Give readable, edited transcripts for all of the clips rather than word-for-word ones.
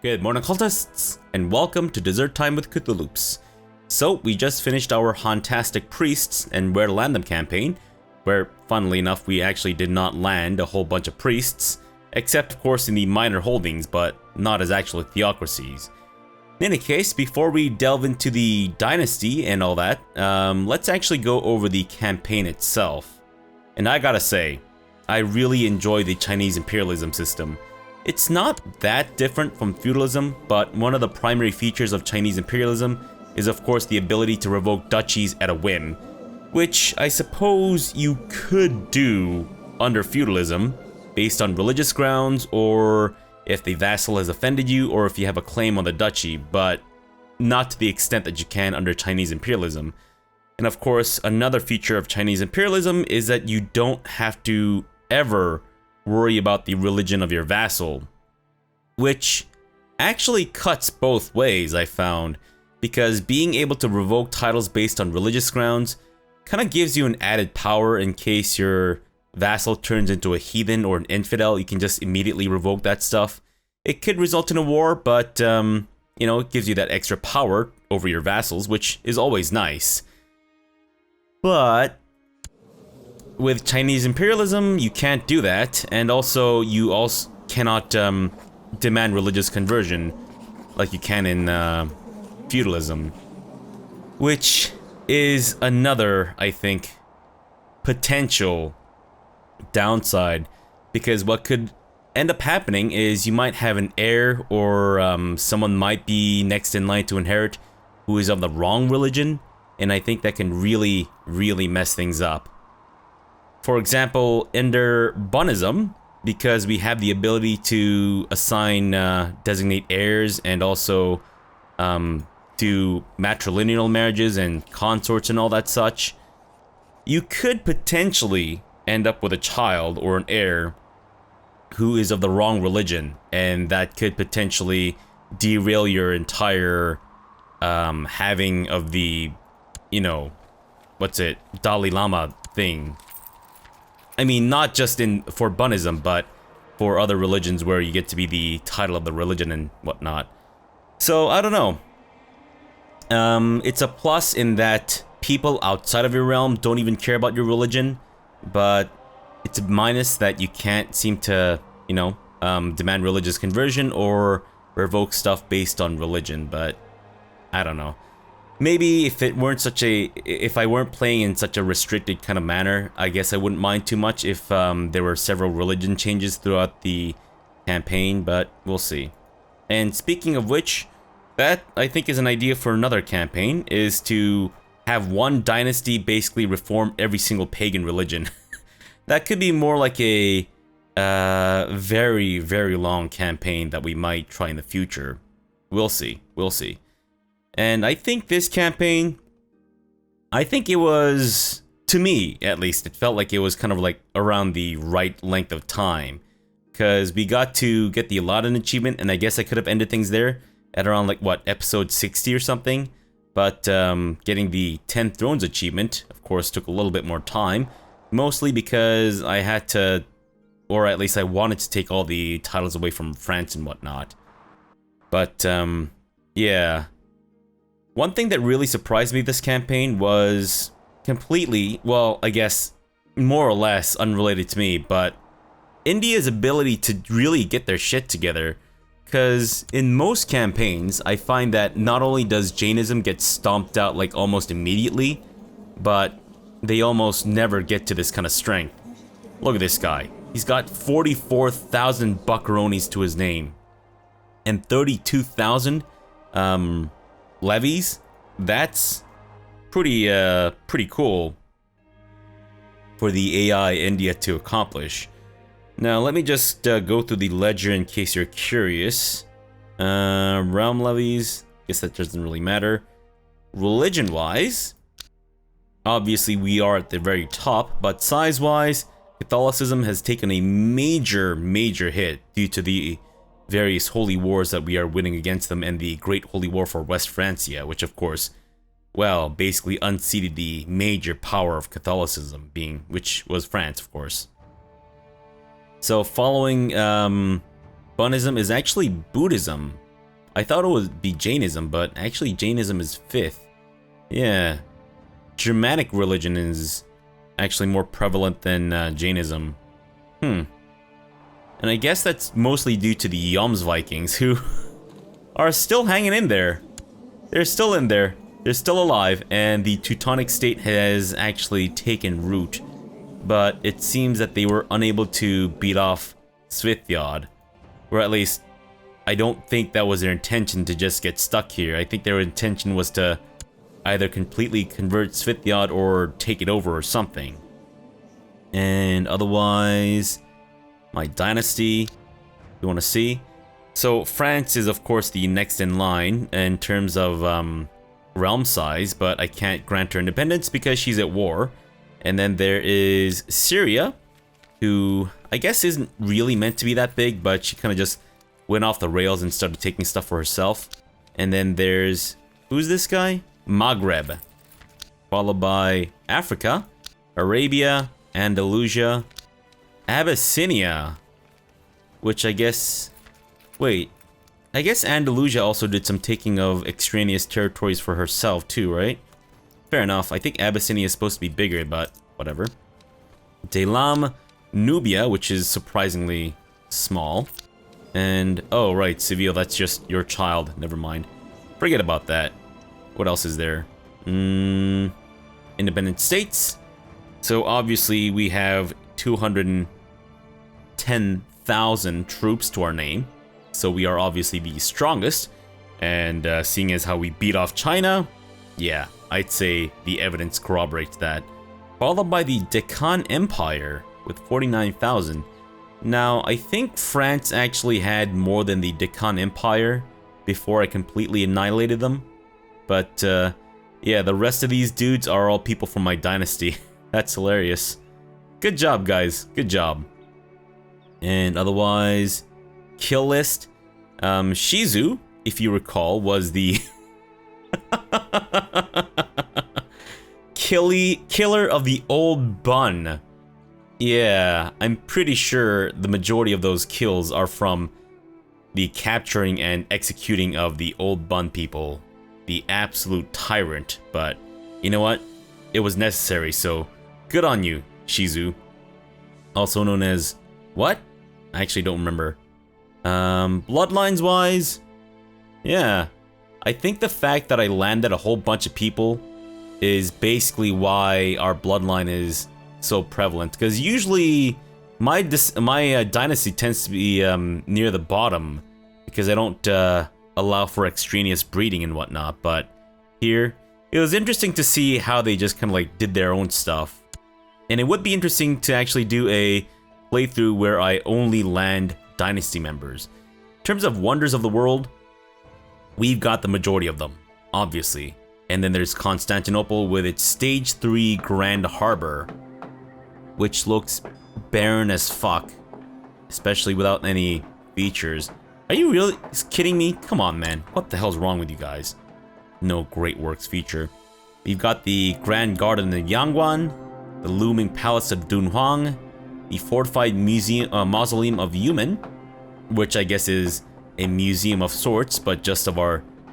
Good morning, cultists, and welcome to Dessert Time with CthuLoops. So, we just finished our Hantastic Priests and Where to Land Them campaign, where, funnily enough, we actually did not land a whole bunch of priests, except, of course, in the minor holdings, but not as actual theocracies. In any case, before we delve into the dynasty and all that, let's actually go over the campaign itself. And I gotta say, I really enjoy the Chinese imperialism system. It's not that different from feudalism, but one of the primary features of Chinese imperialism is of course the ability to revoke duchies at a whim, which I suppose you could do under feudalism based on religious grounds, or if the vassal has offended you, or if you have a claim on the duchy, but not to the extent that you can under Chinese imperialism. And of course, another feature of Chinese imperialism is that you don't have to ever worry about the religion of your vassal, which actually cuts both ways, I found, because being able to revoke titles based on religious grounds kind of gives you an added power in case your vassal turns into a heathen or an infidel. You can just immediately revoke that stuff. It could result in a war, but you know, it gives you that extra power over your vassals, which is always nice. But with Chinese imperialism, you can't do that, and also you also cannot demand religious conversion like you can in feudalism, which is another, I think, potential downside, because what could end up happening is you might have an heir, or someone might be next in line to inherit who is of the wrong religion, and I think that can really, really mess things up. For example, under Bunism, because we have the ability to assign, designate heirs, and also do matrilineal marriages and consorts and all that such, you could potentially end up with a child or an heir who is of the wrong religion, and that could potentially derail your entire having of the, you know, Dalai Lama thing. I mean, not just for Bunism, but for other religions where you get to be the title of the religion and whatnot. So, I don't know. It's a plus in that people outside of your realm don't even care about your religion, but it's a minus that you can't seem to, you know, demand religious conversion or revoke stuff based on religion, but I don't know. Maybe if I weren't playing in such a restricted kind of manner, I guess I wouldn't mind too much if there were several religion changes throughout the campaign, but we'll see. And speaking of which, that I think is an idea for another campaign, is to have one dynasty basically reform every single pagan religion. That could be more like a very, very long campaign that we might try in the future. We'll see. We'll see. And I think this campaign, I think it was, to me at least, it felt like it was kind of like around the right length of time. Because we got to get the Aladdin achievement, and I guess I could have ended things there at around, like, what, episode 60 or something? But getting the 10 Thrones achievement, of course, took a little bit more time. Mostly because I had to, or at least I wanted to take all the titles away from France and whatnot. But, yeah. One thing that really surprised me this campaign was completely, well, I guess, more or less unrelated to me, but India's ability to really get their shit together. Because in most campaigns, I find that not only does Jainism get stomped out like almost immediately, but they almost never get to this kind of strength. Look at this guy. He's got 44,000 buckaronis to his name. And 32,000, levies. That's pretty cool for the AI India to accomplish. Now let me just go through the ledger in case you're curious. Realm levies, guess that doesn't really matter. Religion wise, obviously we are at the very top, but size wise, Catholicism has taken a major hit due to the various holy wars that we are winning against them, and the Great Holy War for West Francia, which of course, well, basically unseated the major power of Catholicism, which was France, of course. So following Bunism is actually Buddhism, I thought it would be Jainism, but actually Jainism is 5th. Yeah. Germanic religion is actually more prevalent than Jainism. And I guess that's mostly due to the Yoms Vikings, who are still hanging in there. They're still in there. They're still alive, and the Teutonic state has actually taken root. But it seems that they were unable to beat off Svithjod. Or at least, I don't think that was their intention to just get stuck here. I think their intention was to either completely convert Svithjod or take it over or something. And otherwise, my dynasty, you want to see? So France is of course the next in line in terms of realm size, but I can't grant her independence because she's at war. And then there is Syria, who I guess isn't really meant to be that big, but she kind of just went off the rails and started taking stuff for herself. And then there's, who's this guy? Maghreb, followed by Africa, Arabia, Andalusia, Abyssinia, which I guess, wait, I guess Andalusia also did some taking of extraneous territories for herself too, right? Fair enough. I think Abyssinia is supposed to be bigger, but whatever. Delam, Nubia, which is surprisingly small. And, oh right, Seville, that's just your child. Never mind. Forget about that. What else is there? Independent states. So obviously we have 210,000 troops to our name. So we are obviously the strongest. And seeing as how we beat off China, yeah, I'd say the evidence corroborates that. Followed by the Deccan Empire with 49,000. Now, I think France actually had more than the Deccan Empire before I completely annihilated them. But, yeah, the rest of these dudes are all people from my dynasty. That's hilarious. Good job, guys. Good job. And otherwise, kill list. Shizu, if you recall, was the killer of the old bun. Yeah, I'm pretty sure the majority of those kills are from the capturing and executing of the old bun people. The absolute tyrant, but you know what? It was necessary, so good on you, Shizu. Also known as what? I actually don't remember. Bloodlines wise, yeah. I think the fact that I landed a whole bunch of people is basically why our bloodline is so prevalent. Because usually my dynasty tends to be near the bottom because I don't allow for extraneous breeding and whatnot. But here, it was interesting to see how they just kind of like did their own stuff. And it would be interesting to actually do a playthrough where I only land dynasty members. In terms of wonders of the world, we've got the majority of them, obviously. And then there's Constantinople with its stage 3 Grand Harbor, which looks barren as fuck, especially without any features. Are you really kidding me? Come on, man. What the hell's wrong with you guys? No Great Works feature. We've got the Grand Garden of Yangguan, the looming Palace of Dunhuang, the fortified mausoleum of Yumen, which I guess is a museum of sorts, but just of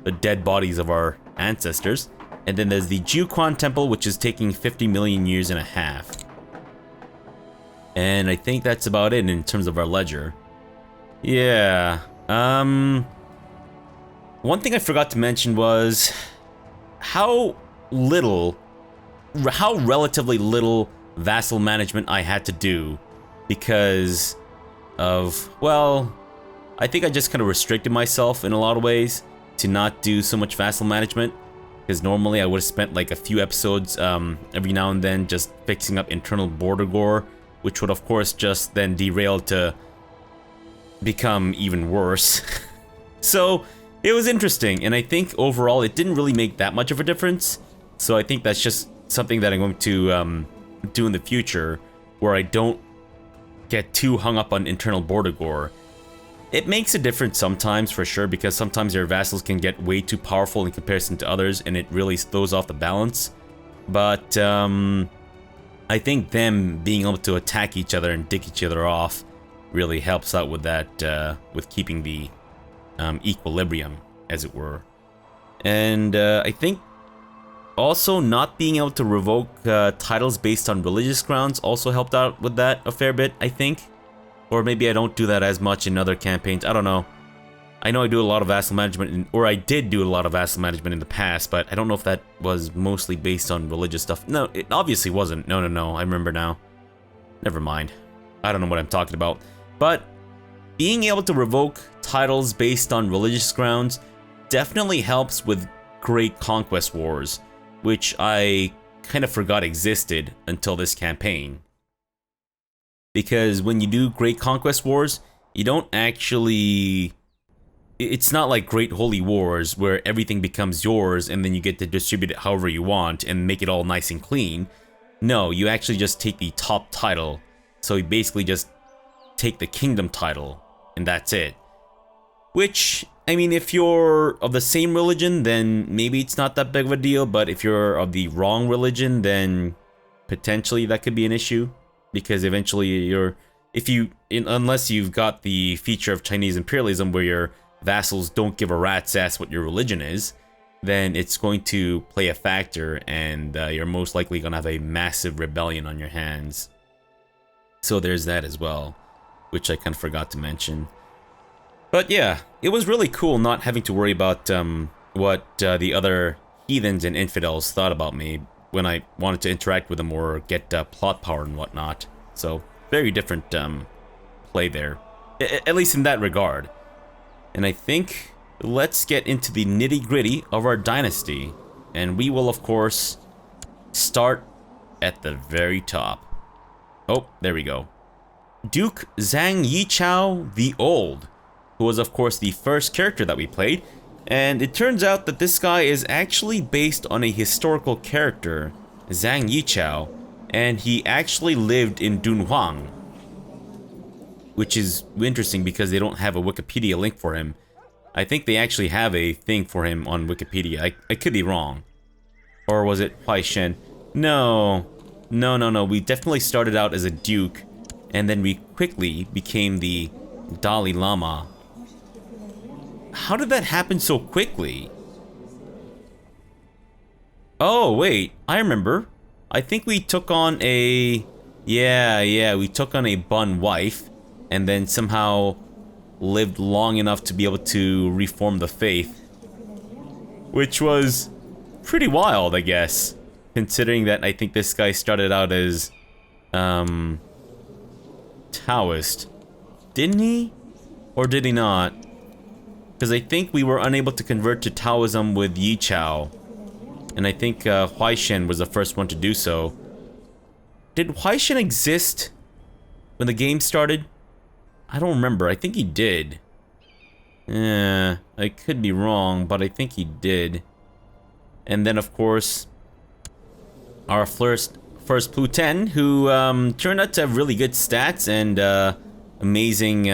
the dead bodies of our ancestors. And then there's the Jiuquan Temple, which is taking 50 million years and a half. And I think that's about it in terms of our ledger. Yeah. One thing I forgot to mention was how relatively little vassal management I had to do because of, well, I think I just kind of restricted myself in a lot of ways to not do so much vassal management, because normally I would have spent like a few episodes every now and then just fixing up internal border gore, which would of course just then derail to become even worse. So it was interesting, and I think overall it didn't really make that much of a difference. So I think that's just something that I'm going to do in the future, where I don't get too hung up on internal border gore. It makes a difference sometimes, for sure, because sometimes your vassals can get way too powerful in comparison to others, and it really throws off the balance. But I think them being able to attack each other and dick each other off really helps out with that, with keeping the equilibrium. as it were. And I think also not being able to revoke titles based on religious grounds also helped out with that a fair bit, I think. Or maybe I don't do that as much in other campaigns, I don't know. I know I do a lot of vassal management, or I did do a lot of vassal management in the past, but I don't know if that was mostly based on religious stuff. No, it obviously wasn't. No, I remember now. Never mind. I don't know what I'm talking about. But being able to revoke titles based on religious grounds definitely helps with Great Conquest Wars, which I kind of forgot existed until this campaign. Because when you do Great Conquest Wars, you don't actually... It's not like Great Holy Wars, where everything becomes yours and then you get to distribute it however you want and make it all nice and clean. No, you actually just take the top title. So you basically just take the kingdom title, and that's it. Which, I mean, if you're of the same religion, then maybe it's not that big of a deal, but if you're of the wrong religion, then potentially that could be an issue. Because eventually unless you've got the feature of Chinese imperialism where your vassals don't give a rat's ass what your religion is, then it's going to play a factor, and you're most likely going to have a massive rebellion on your hands. So there's that as well, which I kind of forgot to mention. But yeah, it was really cool not having to worry about what the other heathens and infidels thought about me when I wanted to interact with them or get plot power and whatnot. So very different play there, at least in that regard. And I think let's get into the nitty-gritty of our dynasty. And we will, of course, start at the very top. Oh, there we go. Duke Zhang Yichao the Old, who was, of course, the first character that we played. And it turns out that this guy is actually based on a historical character, Zhang Yichao, and he actually lived in Dunhuang. Which is interesting because they don't have a Wikipedia link for him. I think they actually have a thing for him on Wikipedia. I could be wrong. Or was it Huaishen? No. We definitely started out as a duke, and then we quickly became the Dalai Lama. How did that happen so quickly? Oh, wait. I remember. I think we took on a... Yeah, we took on a Bun wife, and then somehow lived long enough to be able to reform the faith. Which was pretty wild, I guess. Considering that I think this guy started out as... Taoist. Didn't he? Or did he not? Because I think we were unable to convert to Taoism with Yichao. And I think Huaishen was the first one to do so. Did Huaishen exist when the game started? I don't remember. I think he did. Yeah, I could be wrong, but I think he did. And then, of course, our first Pluten, who turned out to have really good stats and amazing,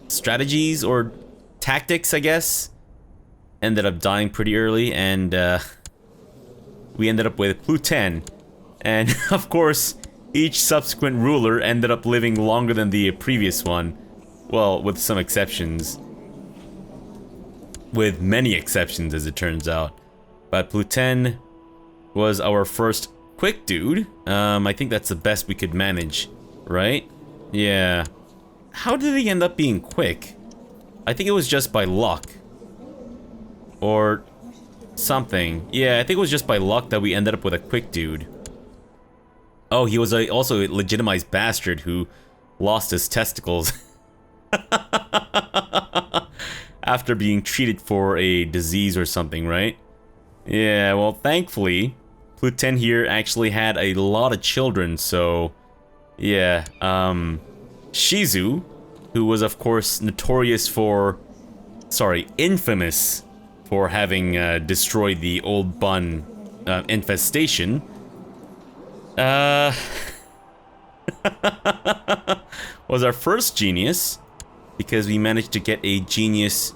strategies or tactics, I guess. Ended up dying pretty early, and we ended up with Pluten. And, of course, each subsequent ruler ended up living longer than the previous one. Well, with some exceptions. With many exceptions, as it turns out. But Pluten was our first quick dude. I think that's the best we could manage, right? Yeah. How did he end up being quick? I think it was just by luck. Or something. Yeah, I think it was just by luck that we ended up with a quick dude. Oh, he was also a legitimized bastard who lost his testicles after being treated for a disease or something, right? Yeah, well, thankfully, Pluten here actually had a lot of children, so... Yeah, Shizu, who was, of course, notorious for... Sorry, infamous for having destroyed the old Bun infestation... was our first genius, because we managed to get a genius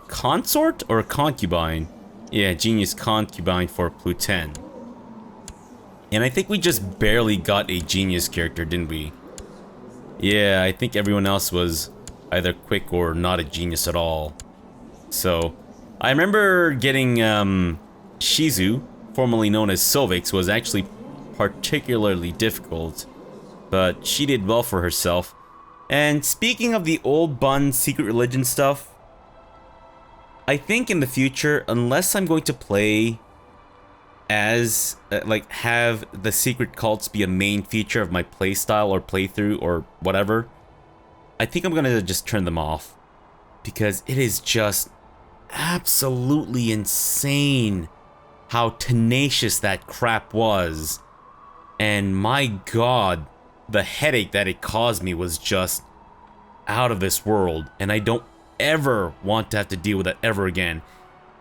consort or concubine. Yeah, genius concubine for Pluten. And I think we just barely got a genius character, didn't we? Yeah, I think everyone else was either quick or not a genius at all. So, I remember getting, Shizu, formerly known as Sovix, was actually particularly difficult, but she did well for herself. And speaking of the old bun secret religion stuff, I think in the future, unless I'm going to play as, like, have the secret cults be a main feature of my playstyle or playthrough or whatever, I think I'm gonna just turn them off. Because it is just absolutely insane how tenacious that crap was. And my god, the headache that it caused me was just out of this world. And I don't ever want to have to deal with that ever again.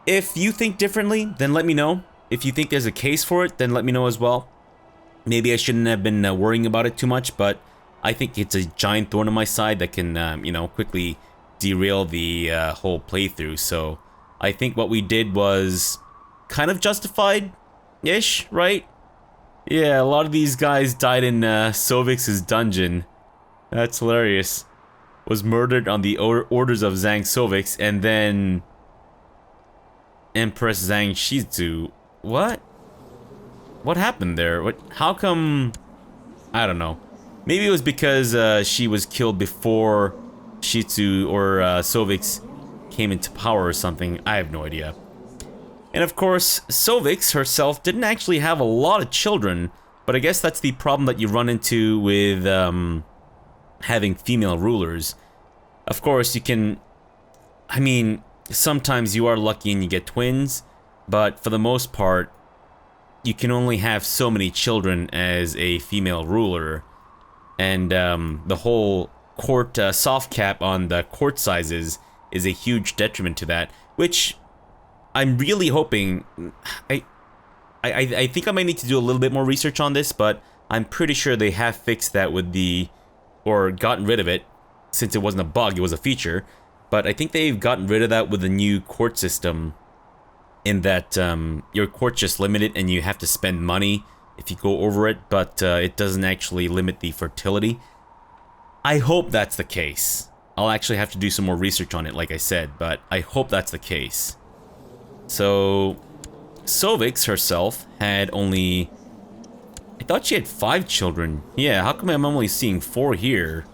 If you think differently, then let me know. If you think there's a case for it, then let me know as well. Maybe I shouldn't have been worrying about it too much, but I think it's a giant thorn on my side that can, you know, quickly derail the whole playthrough. So I think what we did was kind of justified-ish, right? Yeah, a lot of these guys died in Sovix's dungeon. That's hilarious. Was murdered on the orders of Zhang Sovix, and then Empress Zhang Shizu. What? What happened there? What? How come? I don't know. Maybe it was because she was killed before Shizu or Sovix came into power or something. I have no idea. And of course, Sovix herself didn't actually have a lot of children, but I guess that's the problem that you run into with having female rulers. Of course, you can... I mean, sometimes you are lucky and you get twins, but for the most part, you can only have so many children as a female ruler. And the whole court soft cap on the court sizes is a huge detriment to that, which I'm really hoping... I think I might need to do a little bit more research on this, but I'm pretty sure they have fixed that with the... or gotten rid of it, since it wasn't a bug, it was a feature. But I think they've gotten rid of that with the new court system, in that your court's just limited and you have to spend money if you go over it, but it doesn't actually limit the fertility. I hope that's the case. I'll actually have to do some more research on it, like I said, but I hope that's the case. So, Sovix herself had only... I thought she had 5 children. Yeah, how come I'm only seeing 4 here?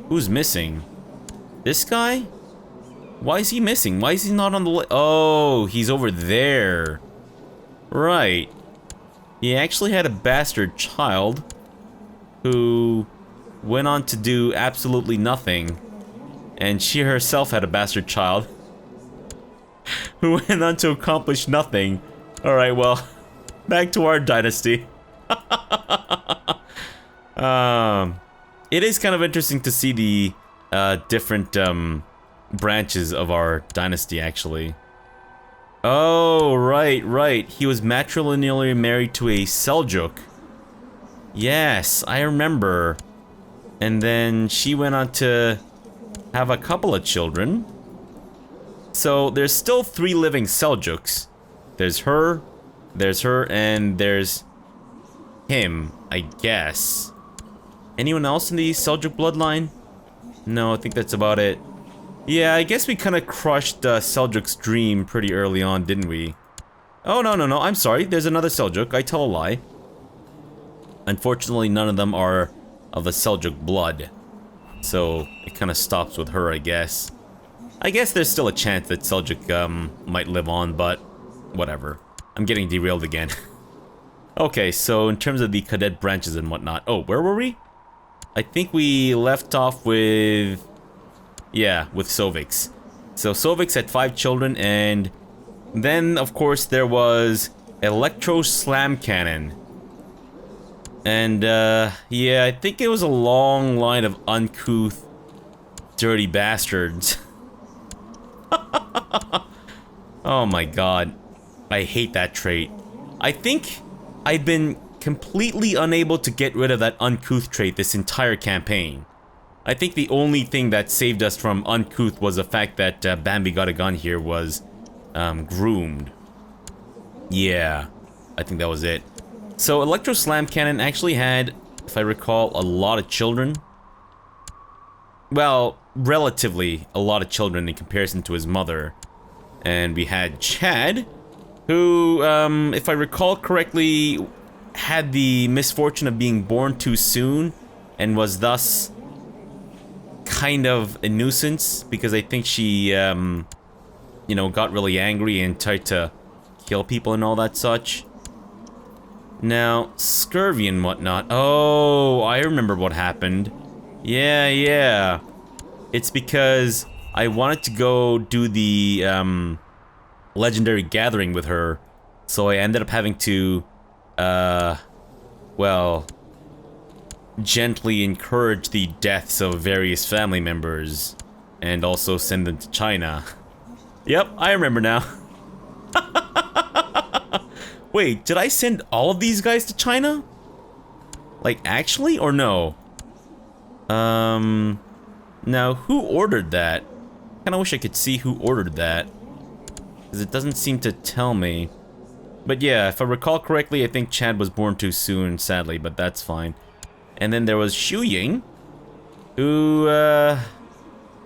Who's missing? This guy? Why is he missing? Why is he not on the list? Oh, he's over there. Right. He actually had a bastard child who went on to do absolutely nothing. And she herself had a bastard child who went on to accomplish nothing. Alright, well, back to our dynasty. It is kind of interesting to see the different branches of our dynasty, actually. Oh, right. He was matrilineally married to a Seljuk. Yes, I remember. And then she went on to have a couple of children. So there's still 3 living Seljuks. There's her, and there's him, I guess. Anyone else in the Seljuk bloodline? No, I think that's about it. Yeah, I guess we kind of crushed Seljuk's dream pretty early on, didn't we? Oh, no, I'm sorry. There's another Seljuk. I tell a lie. Unfortunately, none of them are of the Seljuk blood. So, it kind of stops with her, I guess. I guess there's still a chance that Seljuk might live on, but whatever. I'm getting derailed again. Okay, so in terms of the cadet branches and whatnot. Oh, where were we? I think we left off with... yeah, with Sovix. So Sovix had 5 children, and then, of course, there was Electro Slam Cannon. And, yeah, I think it was a long line of uncouth, dirty bastards. Oh my god. I hate that trait. I think I've been completely unable to get rid of that uncouth trait this entire campaign. I think the only thing that saved us from uncouth was the fact that Bambi Got a Gun here was groomed. Yeah, I think that was it. So Electro Slam Cannon actually had, if I recall, a lot of children. well, relatively a lot of children in comparison to his mother. And we had Chad, who, if I recall correctly, had the misfortune of being born too soon and was thus kind of a nuisance because I think she, you know, got really angry and tried to kill people and all that such. Now, scurvy and whatnot. Oh, I remember what happened. Yeah. It's because I wanted to go do the, legendary gathering with her, so I ended up having to, well, gently encourage the deaths of various family members, and also send them to China. Yep, I remember now. Wait, did I send all of these guys to China? Like, actually, or no? Now, who ordered that? Kinda wish I could see who ordered that, because it doesn't seem to tell me. But yeah, if I recall correctly, I think Chad was born too soon, sadly, but that's fine. And then there was Xu Ying, who,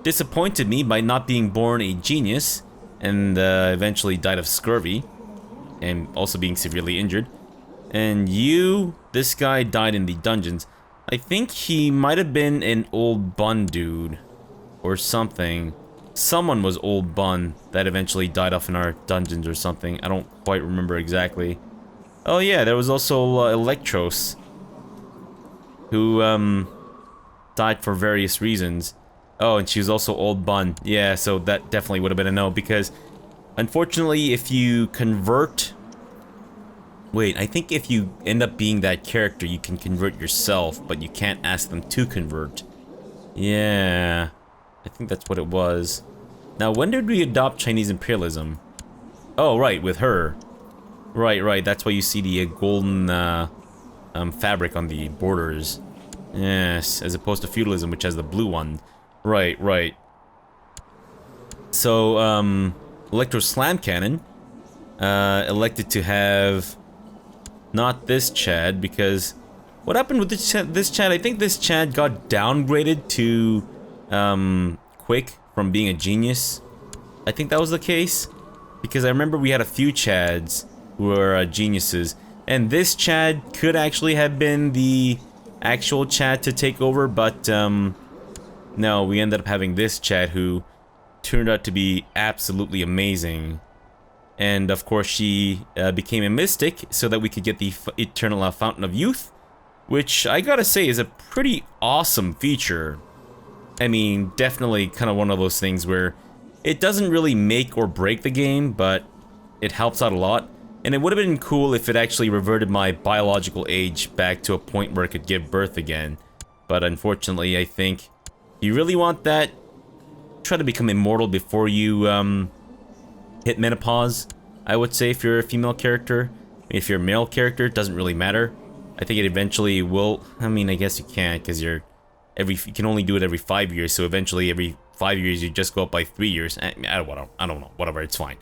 disappointed me by not being born a genius, and, eventually died of scurvy, and also being severely injured. And you, this guy died in the dungeons. I think he might have been an old bun dude, or something. Someone was old bun that eventually died off in our dungeons or something. I don't quite remember exactly. Oh yeah, there was also Electros, who died for various reasons. Oh, and she was also old bun. Yeah, so that definitely would have been a no, because unfortunately if you convert... Wait, I think if you end up being that character, you can convert yourself, but you can't ask them to convert. Yeah, I think that's what it was. Now, when did we adopt Chinese imperialism? Oh, right, with her. Right, that's why you see the golden fabric on the borders. Yes, as opposed to feudalism, which has the blue one. Right. So, Electro Slam Cannon elected to have not this Chad, because what happened with this Chad? I think this Chad got downgraded to quick from being a genius. I think that was the case, because I remember we had a few Chads who were geniuses, and this Chad could actually have been the actual Chad to take over, but no, we ended up having this Chad who turned out to be absolutely amazing. And of course she became a mystic so that we could get the eternal fountain of youth, which I gotta say is a pretty awesome feature. I mean, definitely kind of one of those things where it doesn't really make or break the game, but it helps out a lot. And it would have been cool if it actually reverted my biological age back to a point where it could give birth again. But unfortunately, I think you really want that, try to become immortal before you hit menopause, I would say, if you're a female character. If you're a male character, it doesn't really matter. I think it eventually will. I mean, I guess you can't, because you can only do it every 5 years, so eventually every 5 years you just go up by 3 years. I don't know, whatever, it's fine.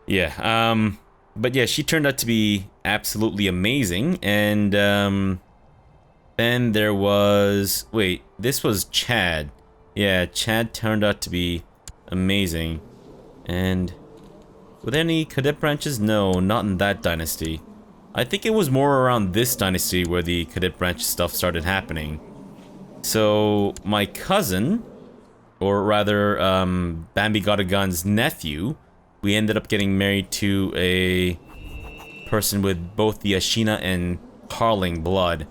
Yeah, but yeah, she turned out to be absolutely amazing, and then there was, wait, this was Chad. Yeah, Chad turned out to be amazing. And were there any cadet branches? No, not in that dynasty. I think it was more around this dynasty where the cadet branch stuff started happening. So my cousin, or rather Bambi Gotagon's nephew, we ended up getting married to a person with both the Ashina and Carling blood.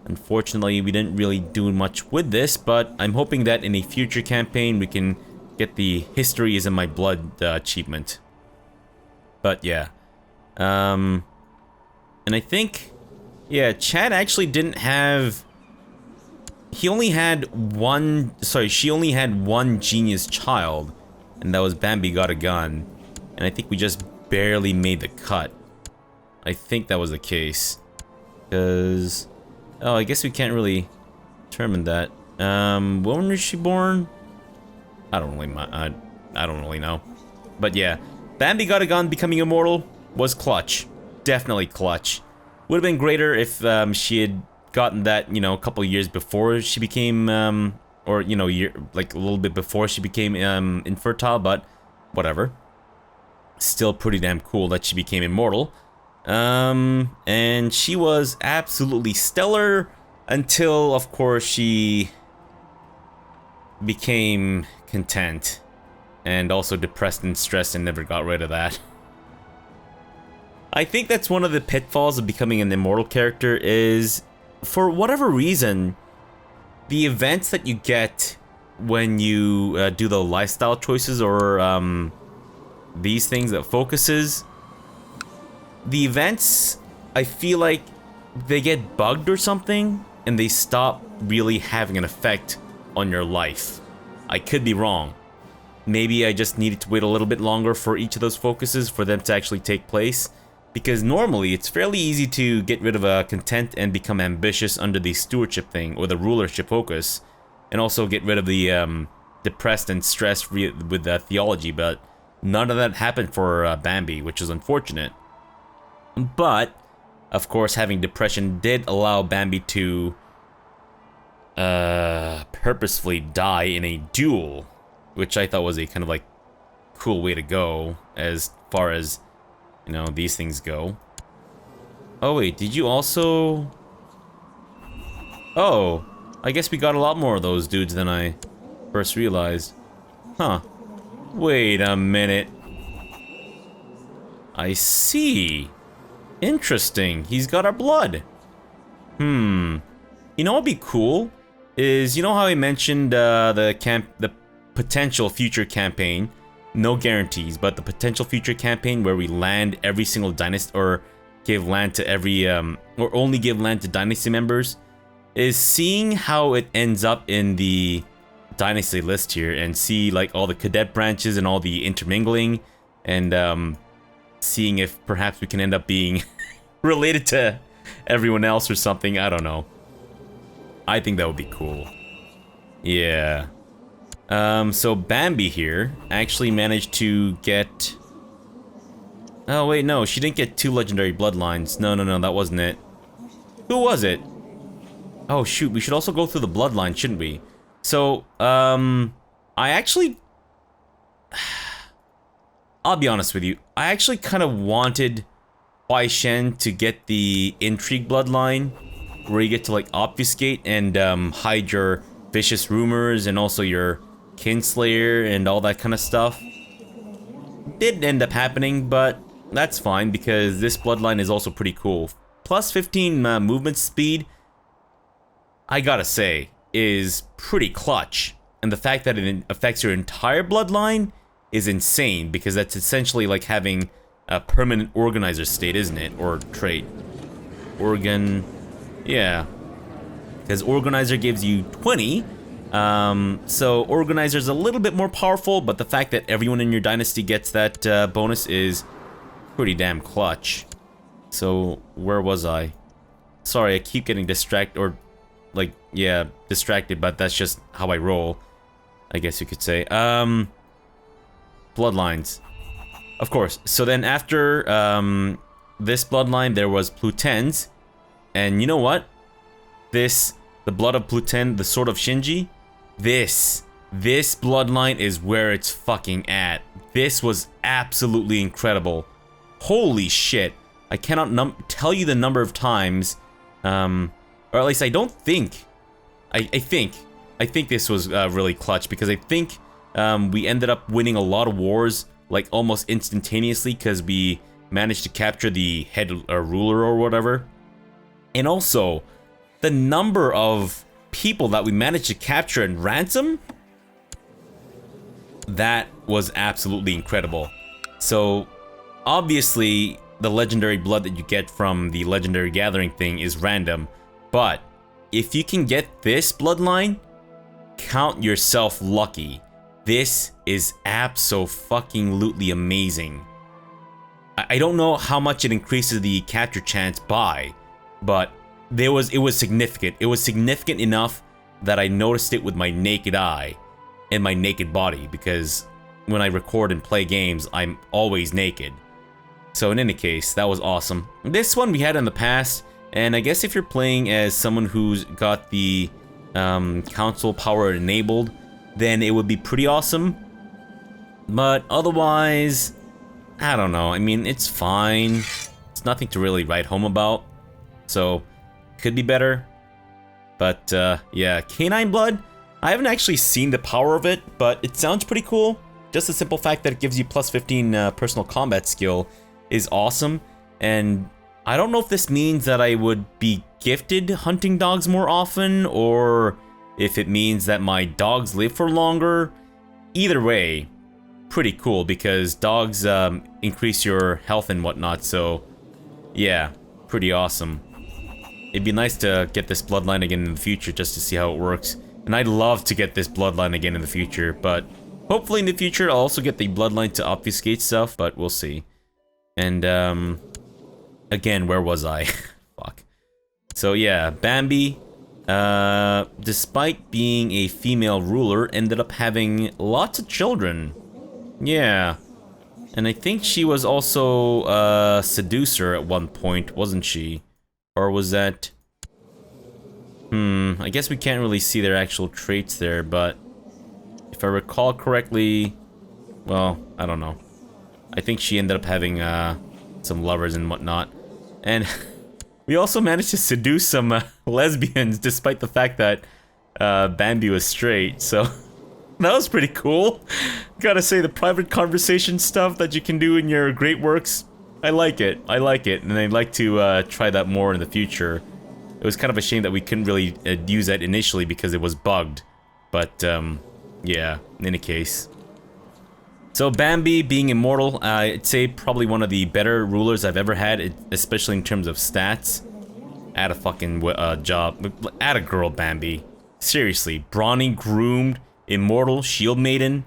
Unfortunately, we didn't really do much with this, but I'm hoping that in a future campaign we can get the History is in My Blood achievement. But yeah. And I think, yeah, Chad actually didn't have... He only had one... Sorry, she only had one genius child, and that was Bambi Gotagon. And I think we just barely made the cut. I think that was the case. Because... Oh, I guess we can't really determine that. When was she born? I don't really know. But yeah, Bambi Gotagon becoming immortal was clutch. Definitely clutch. Would have been greater if she had gotten that, you know, a couple years before she became, or or you know, like a little bit before she became infertile, but whatever. Still pretty damn cool that she became immortal. And she was absolutely stellar until, of course, she became content and also depressed and stressed and never got rid of that. I think that's one of the pitfalls of becoming an immortal character is, for whatever reason, the events that you get when you do the lifestyle choices or these things that focuses, the events, I feel like they get bugged or something and they stop really having an effect on your life. I could be wrong. Maybe I just needed to wait a little bit longer for each of those focuses for them to actually take place, because normally it's fairly easy to get rid of a content and become ambitious under the stewardship thing or the rulership focus, and also get rid of the depressed and stressed with the theology, but none of that happened for Bambi, which is unfortunate. But, of course, having depression did allow Bambi to purposefully die in a duel, which I thought was a kind of like cool way to go as far as, you know, these things go. Oh wait, did you also... Oh, I guess we got a lot more of those dudes than I first realized. Huh. Wait a minute. I see. Interesting. He's got our blood. You know what'd be cool? Is, you know how I mentioned the potential future campaign? No guarantees, but the potential future campaign where we land every single dynasty, or give land to every, or only give land to dynasty members, is seeing how it ends up in the dynasty list here and see like all the cadet branches and all the intermingling, and seeing if perhaps we can end up being related to everyone else or something. I don't know. I think that would be cool. Yeah. So Bambi here actually managed to get... Oh wait, no, she didn't get 2 legendary bloodlines. No, that wasn't it. Who was it? Oh shoot, we should also go through the bloodline, shouldn't we? So, I actually... I'll be honest with you. I actually kind of wanted Huai Shen to get the intrigue bloodline, where you get to like obfuscate and hide your vicious rumors and also your kinslayer and all that kind of stuff. Didn't end up happening, but that's fine because this bloodline is also pretty cool. Plus 15 movement speed, I gotta say, is pretty clutch. And the fact that it affects your entire bloodline is insane, because that's essentially like having a permanent organizer state, isn't it? Or trait. Organ... Yeah. Because organizer gives you 20. So organizer's a little bit more powerful, but the fact that everyone in your dynasty gets that bonus is pretty damn clutch. So, where was I? Sorry, I keep getting distracted, or like, yeah, distracted, but that's just how I roll, I guess you could say. Bloodlines. Of course. So then after this bloodline, there was Pluten's. And you know what? The blood of Pluten, the sword of Shinji, this bloodline is where it's fucking at. This was absolutely incredible. Holy shit. I cannot tell you the number of times, or at least I don't think, I think this was really clutch, because I think we ended up winning a lot of wars like almost instantaneously because we managed to capture the head ruler or whatever. And also, the number of people that we managed to capture and ransom, that was absolutely incredible. So, obviously, the legendary blood that you get from the legendary gathering thing is random, but if you can get this bloodline, count yourself lucky. This is abso-fucking-lutely amazing. I don't know how much it increases the capture chance by, but it was significant. It was significant enough that I noticed it with my naked eye and my naked body, because when I record and play games, I'm always naked. So in any case, that was awesome. This one we had in the past, and I guess if you're playing as someone who's got the council power enabled, then it would be pretty awesome. But otherwise, I don't know. I mean, it's fine. It's nothing to really write home about. So, could be better. But, yeah, canine blood. I haven't actually seen the power of it, but it sounds pretty cool. Just the simple fact that it gives you plus 15 personal combat skill is awesome. And I don't know if this means that I would be gifted hunting dogs more often, or if it means that my dogs live for longer. Either way, pretty cool, because dogs increase your health and whatnot, so yeah, pretty awesome. It'd be nice to get this bloodline again in the future just to see how it works. And I'd love to get this bloodline again in the future, but hopefully in the future I'll also get the bloodline to obfuscate stuff, but we'll see. And again, where was I? Fuck. So yeah, Bambi, despite being a female ruler, ended up having lots of children. Yeah. And I think she was also a seducer at one point, wasn't she? Or was that... I guess we can't really see their actual traits there, but if I recall correctly, well, I don't know. I think she ended up having some lovers and whatnot. And we also managed to seduce some lesbians despite the fact that Bambi was straight, so that was pretty cool. Gotta say, the private conversation stuff that you can do in your great works, I like it, and I'd like to try that more in the future. It was kind of a shame that we couldn't really use that initially because it was bugged, but yeah, in any case. So Bambi being immortal, I'd say probably one of the better rulers I've ever had, especially in terms of stats. Add a fucking job. Add a girl, Bambi. Seriously, brawny, groomed, immortal, shield maiden.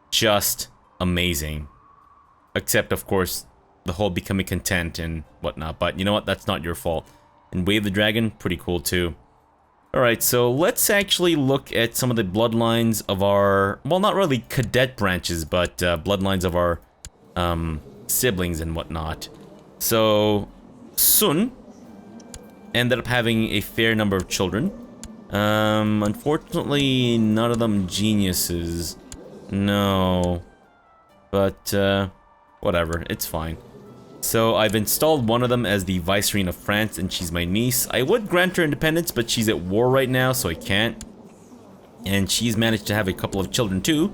Just amazing. Except, of course, the whole becoming content and whatnot. But you know what? That's not your fault. And Wave the Dragon, pretty cool too. Alright, so let's actually look at some of the bloodlines of our... Well, not really cadet branches, but bloodlines of our siblings and whatnot. So, Sun ended up having a fair number of children. Unfortunately, none of them geniuses. No. But, whatever, it's fine. So I've installed one of them as the Vicereine of France, and she's my niece. I would grant her independence, but she's at war right now, so I can't. And she's managed to have a couple of children too.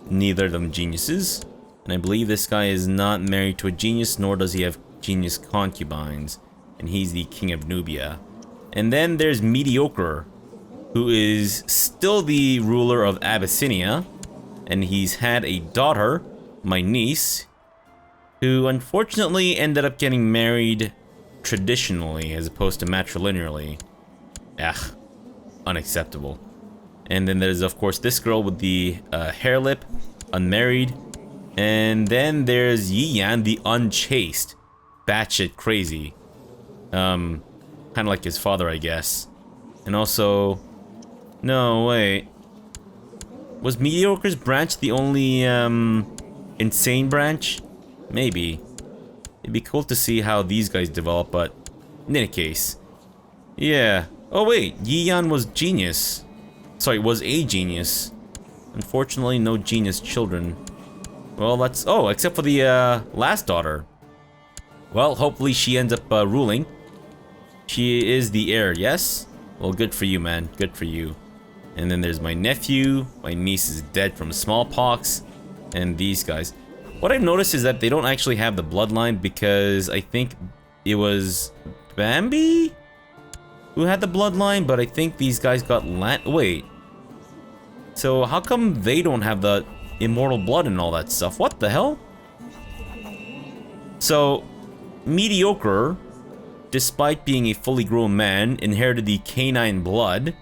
Neither of them geniuses. And I believe this guy is not married to a genius, nor does he have genius concubines. And he's the king of Nubia. And then there's Mediocre, who is still the ruler of Abyssinia. And he's had a daughter, my niece, who unfortunately ended up getting married traditionally as opposed to matrilinearly. Ugh, unacceptable. And then there's, of course, this girl with the hair lip, unmarried. And then there's Yiyan, the unchaste. Batshit crazy. Kind of like his father, I guess. And also... No, wait. Was Mediocre's branch the only, insane branch? Maybe. It'd be cool to see how these guys develop, but in any case. Yeah. Oh wait, Yiyan was genius. Sorry, was a genius. Unfortunately, no genius children. Well, that's... Oh, except for the last daughter. Well, hopefully she ends up ruling. She is the heir, yes? Well, good for you, man. Good for you. And then there's my nephew. My niece is dead from smallpox. And these guys. What I've noticed is that they don't actually have the bloodline because I think it was Bambi who had the bloodline, but I think these guys got wait. So how come they don't have the immortal blood and all that stuff? What the hell? So, Mediocre, despite being a fully grown man, inherited the canine blood,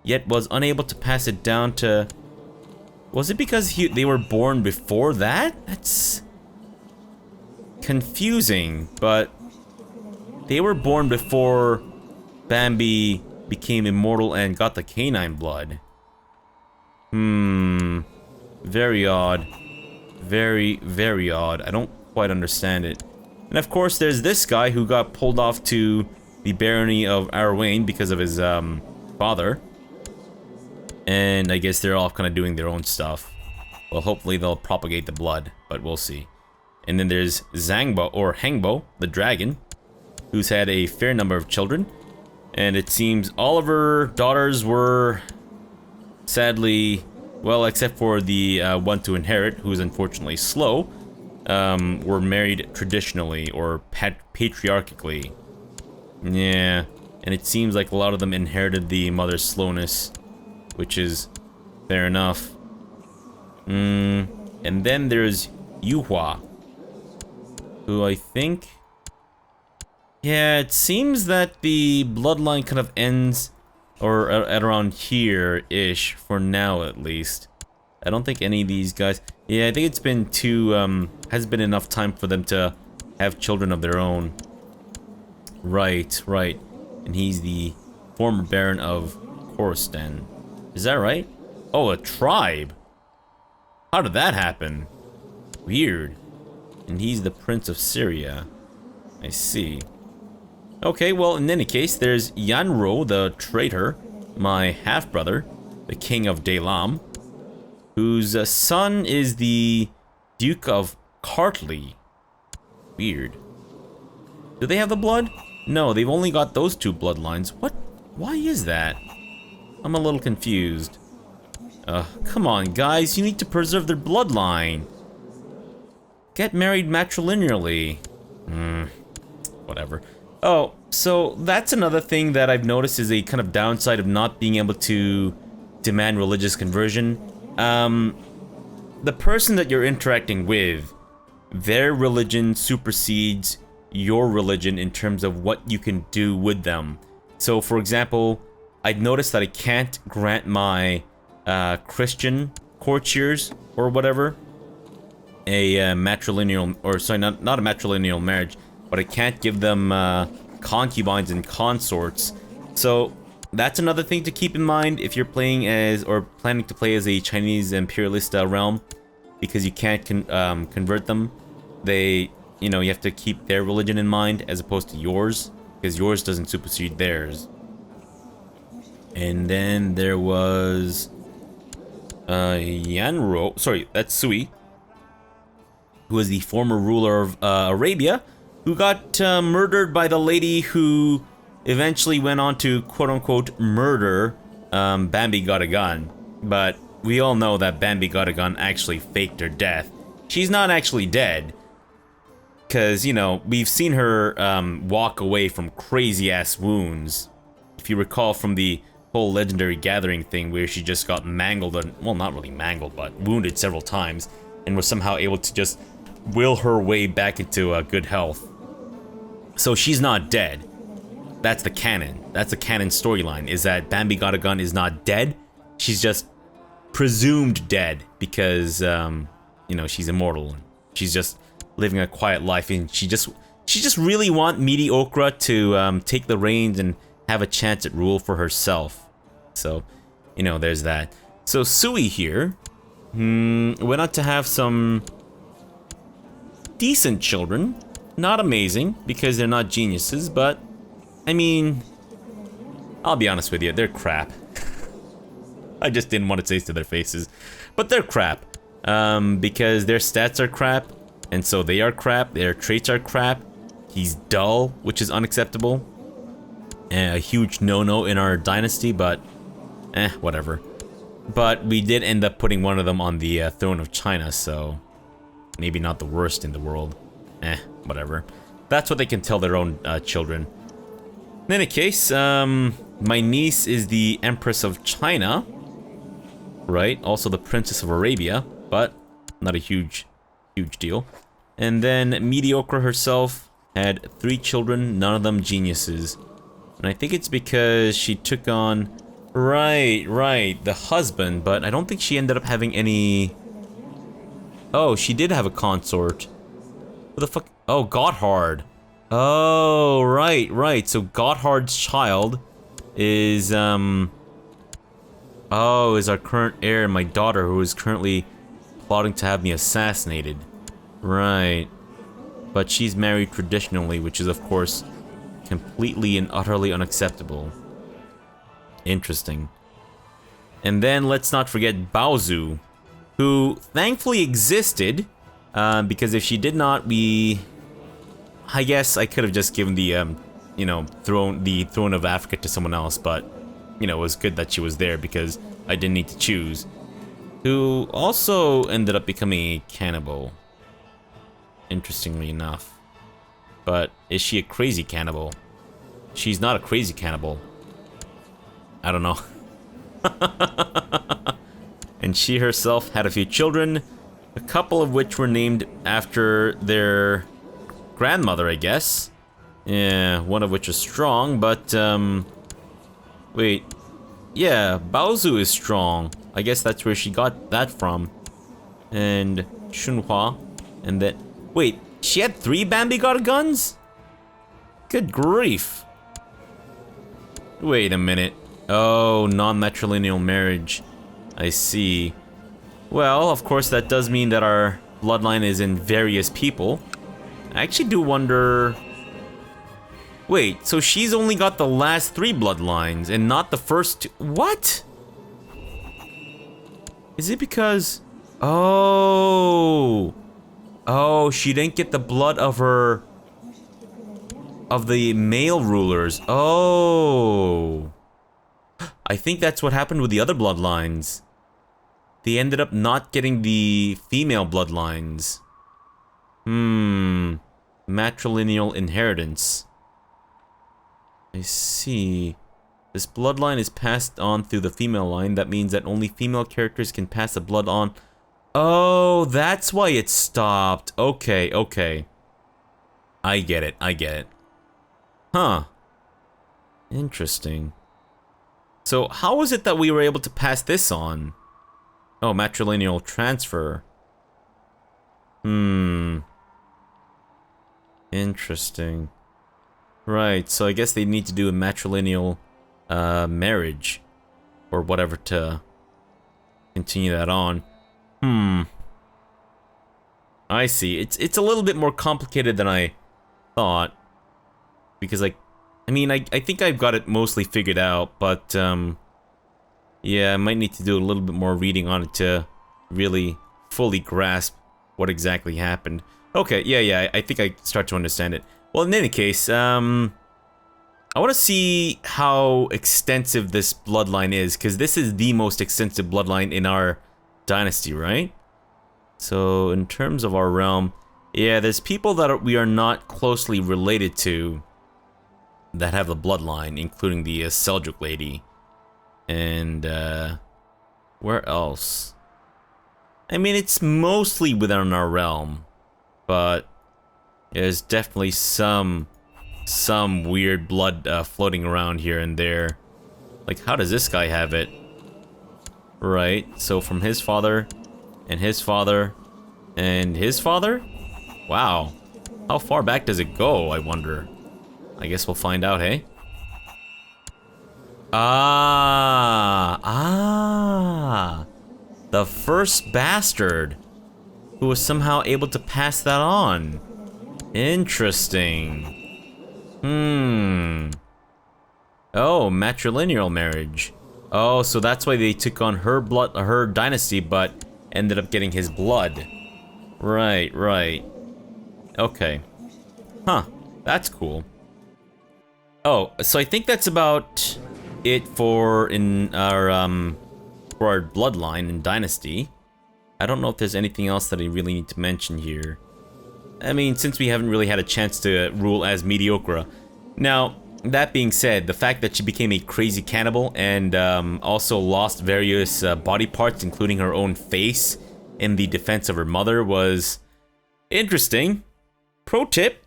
yet was unable to pass it down to... Was it because they were born before that? That's confusing, but they were born before Bambi became immortal and got the canine blood. Very odd. Very, very odd. I don't quite understand it. And of course, there's this guy who got pulled off to the barony of Arwain because of his father. And I guess they're all kind of doing their own stuff. Well, hopefully they'll propagate the blood, but we'll see. And then there's Zangbo, or Hangbo, the dragon, who's had a fair number of children. And it seems all of her daughters were, sadly, well, except for the one to inherit, who's unfortunately slow, were married traditionally, or patriarchally. Yeah, and it seems like a lot of them inherited the mother's slowness, which is fair enough. And then there's Yuhua, who I think... Yeah, it seems that the bloodline kind of ends, or at around here-ish, for now at least. I don't think any of these guys... Yeah, I think it's been hasn't been enough time for them to have children of their own. Right. And he's the former Baron of Khorasan. Is that right? Oh, a tribe! How did that happen? Weird. And he's the Prince of Syria. I see. Okay, well, in any case, there's Yanro, the traitor, my half-brother, the King of Dalam, whose son is the Duke of Kartli. Weird. Do they have the blood? No, they've only got those two bloodlines. What? Why is that? I'm a little confused. Come on, guys, you need to preserve their bloodline. Get married matrilineally. Whatever. Oh, so that's another thing that I've noticed is a kind of downside of not being able to demand religious conversion. The person that you're interacting with, their religion supersedes your religion in terms of what you can do with them. So, for example, I'd noticed that I can't grant my Christian courtiers or whatever a matrilineal, or sorry, not a matrilineal marriage, but I can't give them concubines and consorts. So that's another thing to keep in mind if you're playing as, or planning to play as a Chinese imperialist realm, because you can't convert them. They, you know, you have to keep their religion in mind as opposed to yours, because yours doesn't supersede theirs. And then there was Yanro, sorry, that's Sui, who was the former ruler of Arabia, who got murdered by the lady who eventually went on to quote-unquote murder Bambi Got a Gun. But we all know that Bambi Got a Gun actually faked her death. She's not actually dead, because, you know, we've seen her walk away from crazy-ass wounds. If you recall from the whole Legendary Gathering thing where she just got mangled, and, well, not really mangled, but wounded several times, and was somehow able to just will her way back into good health. So she's not dead. That's the canon. That's the canon storyline, is that Bambi Got a Gun is not dead. She's just presumed dead because, you know, she's immortal. She's just living a quiet life, and she just really want Mediocre to take the reins and have a chance at rule for herself. So, you know, there's that. So Sui here went on to have some decent children. Not amazing, because they're not geniuses, but, I mean, I'll be honest with you, they're crap. I just didn't want to say it to their faces. But they're crap. Because their stats are crap, and so they are crap, their traits are crap. He's dull, which is unacceptable. A huge no-no in our dynasty, but, whatever. But we did end up putting one of them on the throne of China, so maybe not the worst in the world. Whatever. That's what they can tell their own children. In any case, my niece is the Empress of China, right? Also the Princess of Arabia, but not a huge deal. And then Mediocre herself had 3 children, none of them geniuses. And I think it's because she took on, right, the husband, but I don't think she ended up having any... Oh, she did have a consort. What the fuck? Oh, Gotthard. Oh, right. So Gotthard's child is, is our current heir, my daughter, who is currently plotting to have me assassinated. Right. But she's married traditionally, which is, of course, completely and utterly unacceptable. Interesting. And then let's not forget Baozu, who thankfully existed, because if she did not, I guess I could have just given the, you know, throne of Africa to someone else, but, you know, it was good that she was there because I didn't need to choose. Who also ended up becoming a cannibal, interestingly enough. But is she a crazy cannibal? She's not a crazy cannibal. I don't know. And she herself had a few children, a couple of which were named after their grandmother, I guess. Yeah, one of which is strong, but, wait. Yeah, Baozu is strong. I guess that's where she got that from. And Shunhua. And then, wait, she had 3 Bambi God guns? Good grief. Wait a minute. Oh, non-matrilineal marriage. I see. Well, of course, that does mean that our bloodline is in various people. I actually do wonder... Wait, so she's only got the last 3 bloodlines and not the first 2? What? Is it because... Oh... Oh, she didn't get the blood of her... of the male rulers. Oh... I think that's what happened with the other bloodlines. They ended up not getting the female bloodlines. Matrilineal inheritance. I see. This bloodline is passed on through the female line. That means that only female characters can pass the blood on. Oh, that's why it stopped. Okay, okay. I get it, I get it. Huh. Interesting. So, how is it that we were able to pass this on? Oh, matrilineal transfer. Interesting. Right, so I guess they need to do a matrilineal marriage or whatever to continue that on. I see. It's a little bit more complicated than I thought. Because I mean, I think I've got it mostly figured out, but yeah, I might need to do a little bit more reading on it to really fully grasp what exactly happened. Okay, yeah, I think I start to understand it. Well, in any case, I want to see how extensive this bloodline is, because this is the most extensive bloodline in our dynasty, right? So, in terms of our realm, yeah, there's people that we are not closely related to that have the bloodline, including the Seljuk lady. And, where else? I mean, it's mostly within our realm, but there's definitely some weird blood floating around here and there. Like, how does this guy have it? Right, so from his father, and his father, and his father? Wow. How far back does it go, I wonder? I guess we'll find out, hey? The first bastard who was somehow able to pass that on. Interesting. Oh, matrilineal marriage. Oh, so that's why they took on her dynasty, but ended up getting his blood. Right, right. Okay. Huh, that's cool. Oh, so I think that's about it for our bloodline and dynasty. I don't know if there's anything else that I really need to mention here. I mean, since we haven't really had a chance to rule as mediocre. Now, that being said, the fact that she became a crazy cannibal and also lost various body parts, including her own face, in the defense of her mother was interesting. Pro tip: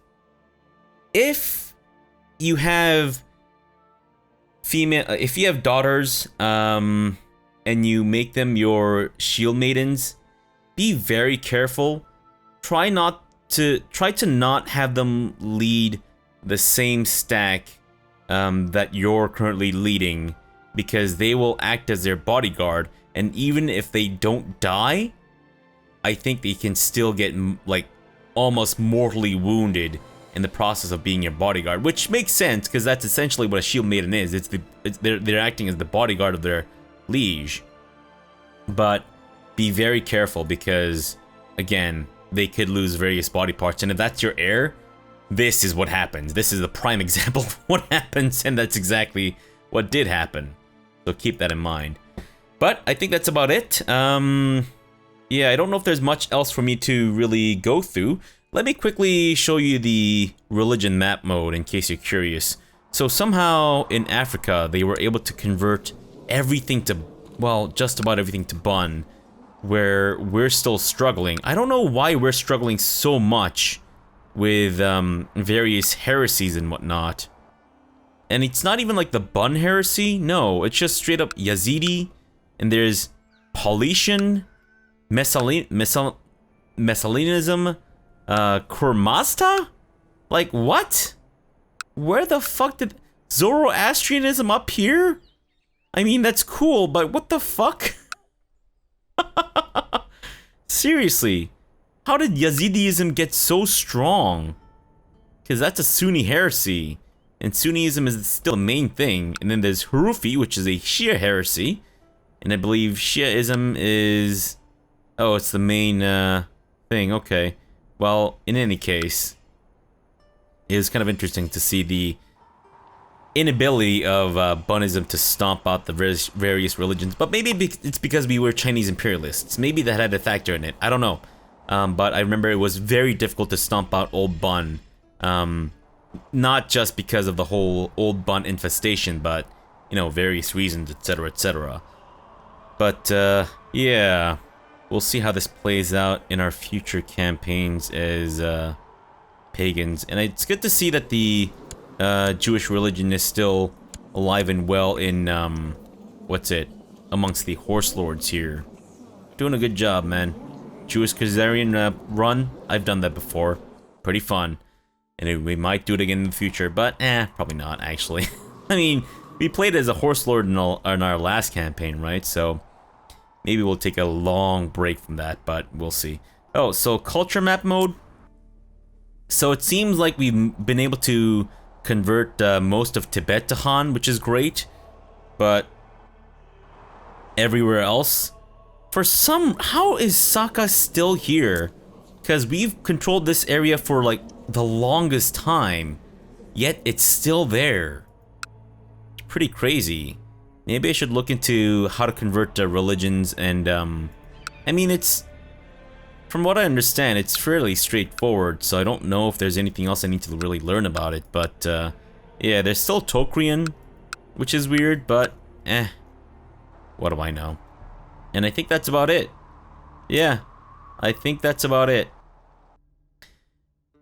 if you have daughters, and you make them your shield maidens, be very careful. Try to not have them lead the same stack that you're currently leading, because they will act as their bodyguard, and even if they don't die, I think they can still get like almost mortally wounded in the process of being your bodyguard, which makes sense because that's essentially what a shield maiden is. They're acting as the bodyguard of their liege. But be very careful because, again, they could lose various body parts, and if that's your heir, this is what happens. This is the prime example of what happens, and that's exactly what did happen. So keep that in mind. But I think that's about it. Yeah, I don't know if there's much else for me to really go through. Let me quickly show you the religion map mode in case you're curious. So somehow in Africa, they were able to convert everything to, well, just about everything to bun, where we're still struggling. I don't know why we're struggling so much with various heresies and whatnot. And it's not even like the bun heresy. No, it's just straight up Yazidi. And there's Paulician, Messalinism, Kurmasta? Like, what? Where the fuck did... Zoroastrianism up here? I mean, that's cool, but what the fuck? Seriously, how did Yazidism get so strong? Because that's a Sunni heresy, and Sunniism is still the main thing. And then there's Hurufi, which is a Shia heresy, and I believe Shiaism is... oh, it's the main thing, okay. Well, in any case, it was kind of interesting to see the inability of Bunism to stomp out the various religions, but maybe it's because we were Chinese imperialists. Maybe that had a factor in it. I don't know. But I remember it was very difficult to stomp out old Bun. Not just because of the whole old Bun infestation, but, you know, various reasons, etc., etc. But, yeah. We'll see how this plays out in our future campaigns as pagans. And it's good to see that the Jewish religion is still alive and well in, amongst the horse lords here. Doing a good job, man. Jewish Khazarian run, I've done that before. Pretty fun. And we might do it again in the future, but probably not, actually. I mean, we played as a horse lord in our last campaign, right? So maybe we'll take a long break from that, but we'll see. Oh, so culture map mode. So it seems like we've been able to convert most of Tibet to Han, which is great, but everywhere else, how is Saka still here? Because we've controlled this area for like the longest time, yet it's still there. It's pretty crazy. Maybe I should look into how to convert religions, and I mean, it's, from what I understand, it's fairly straightforward, so I don't know if there's anything else I need to really learn about it, but yeah, there's still Tokrian, which is weird, but what do I know? And I think that's about it. Yeah, I think that's about it.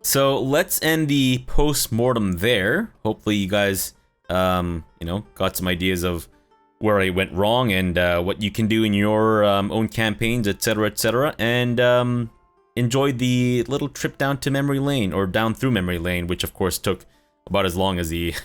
So let's end the post-mortem there. Hopefully you guys, you know, got some ideas of where I went wrong and what you can do in your own campaigns, etc., etc., and enjoyed the little trip down to memory lane, or down through memory lane, which of course took about as long as the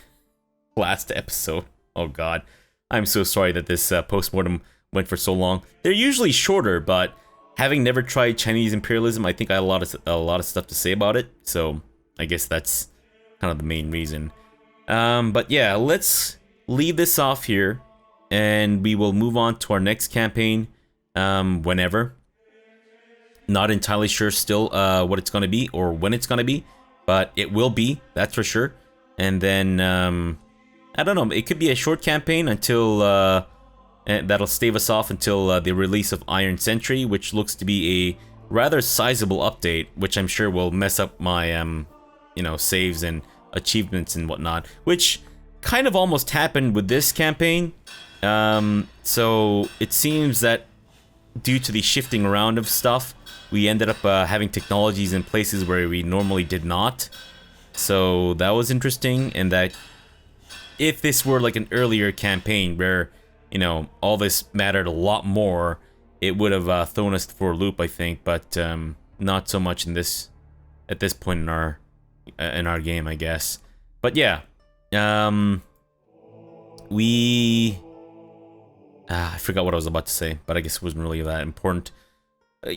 last episode. Oh god, I'm so sorry that this post-mortem went for so long. They're usually shorter, but having never tried Chinese imperialism, I think I had a lot of stuff to say about it, so I guess that's kind of the main reason. But yeah, let's leave this off here, and we will move on to our next campaign whenever. Not entirely sure still what it's going to be or when it's going to be, but it will be, that's for sure. And then, I don't know, it could be a short campaign until, that'll stave us off until the release of Iron Sentry, which looks to be a rather sizable update, which I'm sure will mess up my, you know, saves and achievements and whatnot, which kind of almost happened with this campaign. So it seems that due to the shifting around of stuff, we ended up having technologies in places where we normally did not. So that was interesting, and that if this were like an earlier campaign where, you know, all this mattered a lot more, it would have thrown us for a loop, I think, but not so much in this, at this point in our game, I guess. But yeah, I forgot what I was about to say, but I guess it wasn't really that important.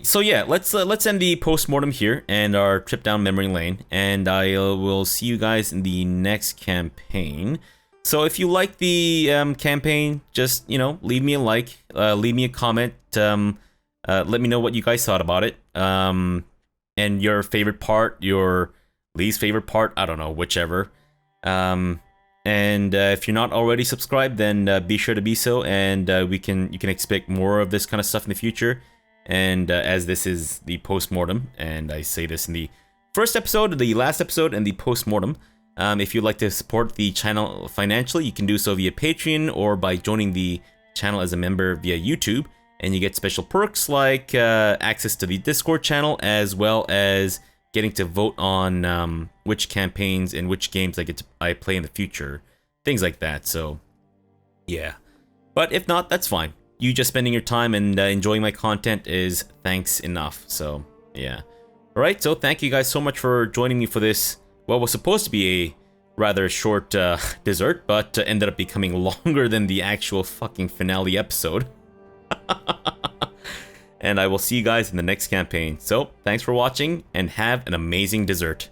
So yeah, let's end the post-mortem here and our trip down memory lane, and I will see you guys in the next campaign. So if you like the campaign, just, you know, leave me a like, leave me a comment, let me know what you guys thought about it, and your favorite part, your least favorite part, I don't know, whichever. And if you're not already subscribed, then be sure to be so, and you can expect more of this kind of stuff in the future. And as this is the post-mortem, and I say this in the first episode, the last episode, and the post-mortem, if you'd like to support the channel financially, you can do so via Patreon or by joining the channel as a member via YouTube, and you get special perks like access to the Discord channel, as well as getting to vote on which campaigns and which games I play in the future, things like that. So yeah, but if not, that's fine. You just spending your time and enjoying my content is thanks enough. So yeah. Alright, so thank you guys so much for joining me for this, what was supposed to be a rather short dessert, but ended up becoming longer than the actual fucking finale episode. And I will see you guys in the next campaign. So thanks for watching and have an amazing dessert.